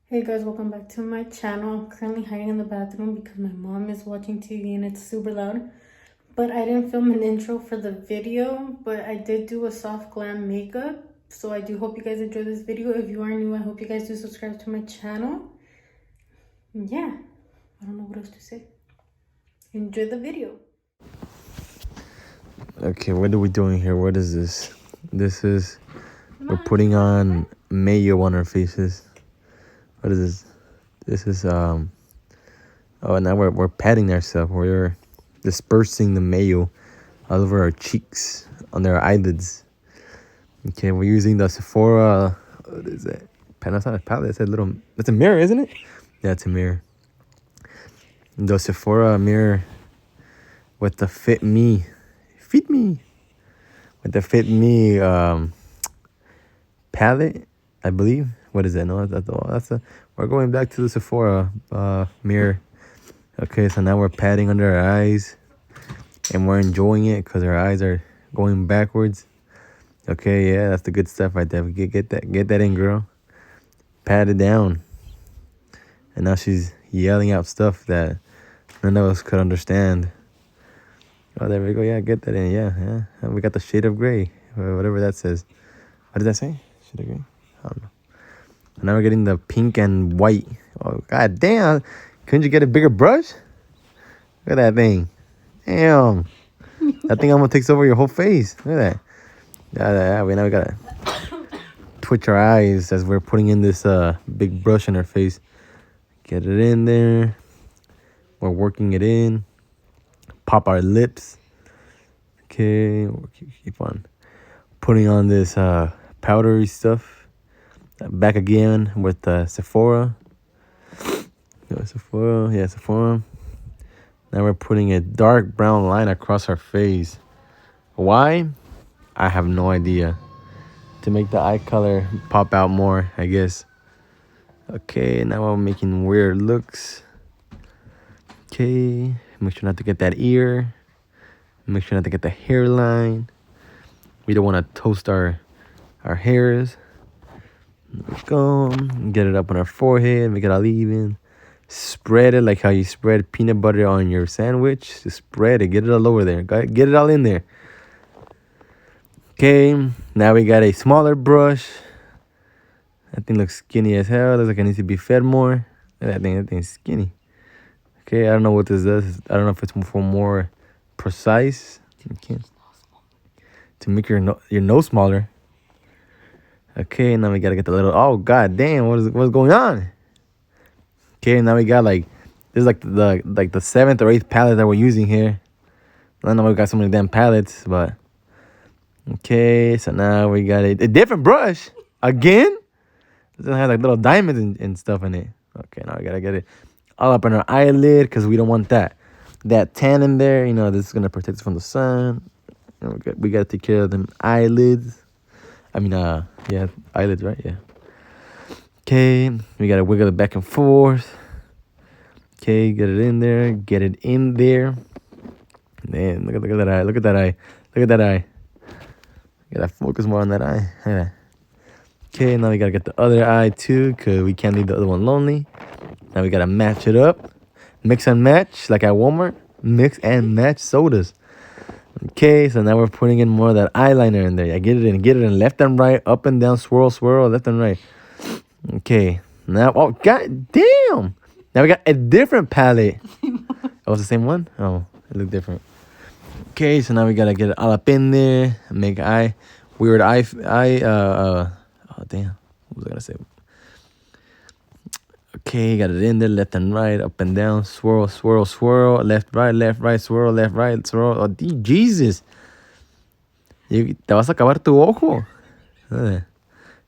Hey guys, welcome back to my channel. I'm currently hiding in the bathroom because my mom is watching TV and it's super loud. But I didn't film an intro for the video, but I did do a soft glam makeup. So I do hope you guys enjoy this video. If you are new, I hope you guys do subscribe to my channel. And yeah, I don't know what else to say. Enjoy the video. Okay, what are we doing here? What is this? We're putting on mayo on our faces. What is this? This is oh, now we're patting ourselves. We're dispersing the mayo all over our cheeks, on our eyelids. Okay, we're using the Sephora. What is that? That's not a palette. It's a little. It's a mirror, isn't it? Yeah, it's a mirror. The Sephora mirror with the Fit Me, with the Fit Me palette, I believe. What is that? No, that's a. We're going back to the Sephora mirror. Okay, so now we're patting under our eyes, and we're enjoying it because our eyes are going backwards. Okay, yeah, that's the good stuff right there. Get that in, girl. Pat it down. And now she's yelling out stuff that none of us could understand. Oh, there we go. Yeah, get that in. Yeah. And we got the shade of gray, or whatever that says. What did that say? Shade of gray? I don't know. And now we're getting the pink and white. Oh, god damn. Couldn't you get a bigger brush? Look at that thing. Damn. That thing almost takes over your whole face. Look at that. Yeah, now we gotta twitch our eyes as we're putting in this big brush in our face. Get it in there. We're working it in. Pop our lips. Okay, we'll keep on putting on this powdery stuff. Back again with Sephora. Sephora. Now we're putting a dark brown line across our face. Why? I have no idea. To make the eye color pop out more, I guess. Okay, now I'm making weird looks. Okay, make sure not to get that ear. Make sure not to get the hairline. We don't want to toast our hairs. There we go. Get it up on our forehead. Make it all even. Spread it like how you spread peanut butter on your sandwich. Just spread it. Get it all over there. Get it all in there. Okay, now we got a smaller brush. That thing looks skinny as hell. Looks like it needs to be fed more. That thing's skinny. Okay, I don't know what this does. I don't know if it's for more precise. Okay. To make your nose smaller. Okay, now we gotta get the little. Oh god damn! What's going on? Okay, now we got this is like the 7th or 8th palette that we're using here. I don't know why we got so many damn palettes, but okay. So now we got a different brush again. It doesn't have like little diamonds and stuff in it. Okay, now we gotta get it all up on our eyelid because we don't want that tan in there. You know, this is gonna protect us from the sun. You know, we gotta take care of them eyelids. I mean, yeah, eyelids, right? Yeah. Okay, we gotta wiggle it back and forth. Okay, get it in there. Get it in there. Man, look at that eye. Look at that eye. Look at that eye. Gotta focus more on that eye. Yeah. Okay, now we gotta get the other eye too, cause we can't leave the other one lonely. Now we gotta match it up, mix and match like at Walmart. Mix and match sodas. Okay, so now we're putting in more of that eyeliner in there. Yeah, get it in, left and right, up and down, swirl, left and right. Okay, now oh god damn! Now we got a different palette. Oh, it's the same one? Oh, it looked different. Okay, so now we gotta get it all up in there. Make weird eye. Oh damn, what was I gonna say? Okay, got it in there, left and right, up and down, swirl, left, right, swirl, left, right, swirl. Oh, Jesus. Te vas a acabar tu ojo. You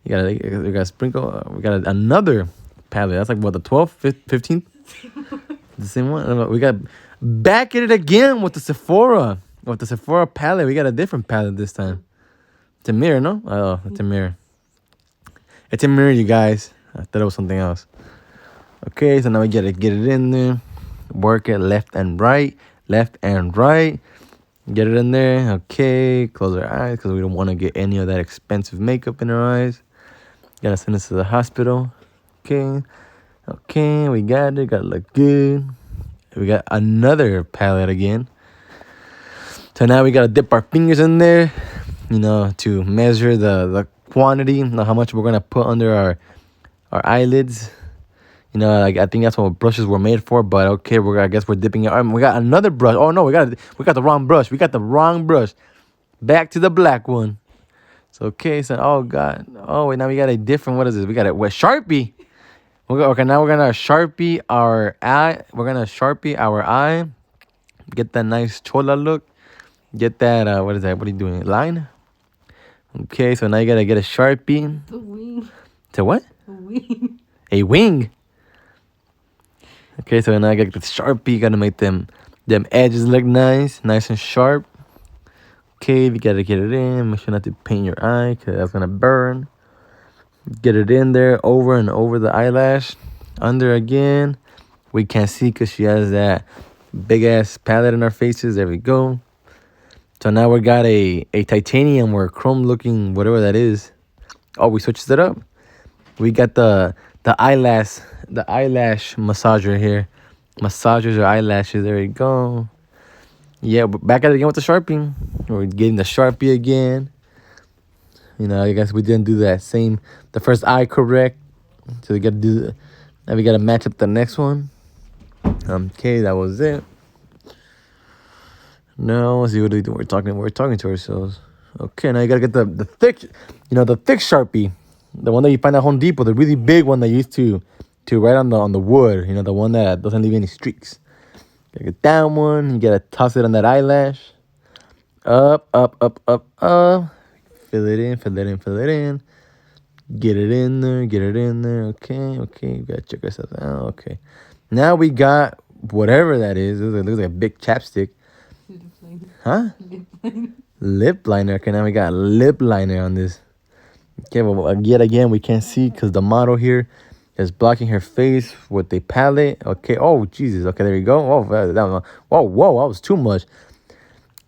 gotta sprinkle. We got another palette. That's like what, the 12th, 15th? The same one? We got back at it again with the Sephora. With the Sephora palette. We got a different palette this time. It's a mirror, no? Oh, it's a mirror. It's a mirror, you guys. I thought it was something else. Okay, so now we gotta get it in there. Work it left and right. Get it in there. Okay, close our eyes because we don't want to get any of that expensive makeup in our eyes. Gotta send this to the hospital. Okay, Okay, we got it. Gotta look good. We got another palette again. So now we gotta dip our fingers in there, to measure the quantity, how much we're gonna put under our eyelids. Like I think that's what brushes were made for. But okay, I guess we're dipping it. We got another brush. Oh no, we got the wrong brush. We got the wrong brush. Back to the black one. So okay, so oh god, oh wait, now we got a different. What is this? We got a Sharpie. Okay, now we're gonna Sharpie our eye. We're gonna Sharpie our eye. Get that nice chola look. Get that. What is that? What are you doing? Line. Okay, so now you gotta get a Sharpie. The wing. To what? A wing. A wing. Okay, so now I got the Sharpie. Gotta make them edges look nice and sharp. Okay, you gotta get it in. Make sure not to paint your eye, cause that's gonna burn. Get it in there, over and over the eyelash. Under again. We can't see because she has that big ass palette in our faces. There we go. So now we got a titanium or chrome looking, whatever that is. Oh, we switched it up. We got the eyelash massager here. Massages your eyelashes. There we go. Yeah, but back at it again with the Sharpie. We're getting the Sharpie again. I guess we didn't do the first eye correct. So we gotta now we gotta match up the next one. Okay, that was it. Now let's see what we do. We're talking to ourselves. Okay, now you gotta get the thick, the thick Sharpie, the one that you find at Home Depot, the really big one that you used to write on the wood. The one that doesn't leave any streaks. Gotta get that one. You gotta toss it on that eyelash. Up, up, up, up, up. Fill it in. Get it in there. Okay. You gotta check ourselves out. Okay. Now we got whatever that is. It looks like a big chapstick. Lip liner. Huh? Lip liner. Lip liner. Okay, now we got lip liner on this. Okay, well, yet again, we can't see because the model here is blocking her face with the palette. Okay, oh, Jesus. Okay, there you go. Oh, whoa, that was too much.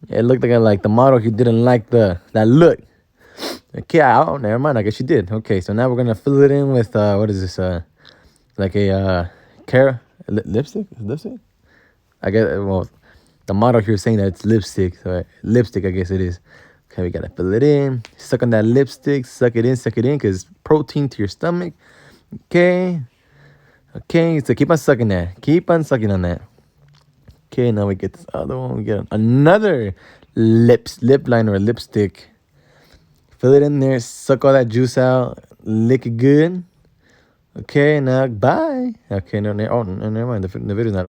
It looked like the model, he didn't like that look. Okay, never mind. I guess she did. Okay, so now we're gonna fill it in with what is this? Like a lipstick? Lipstick? I guess. Well, the model here is saying that it's lipstick. So lipstick, I guess it is. Okay, we gotta fill it in. Suck on that lipstick. Suck it in, cause it's protein to your stomach. Okay. So keep on sucking that. Keep on sucking on that. Okay, now we get this other one. We get another lip liner or lipstick. Fill it in there, suck all that juice out, lick it good. Okay, now bye. Okay, never mind. The video's not.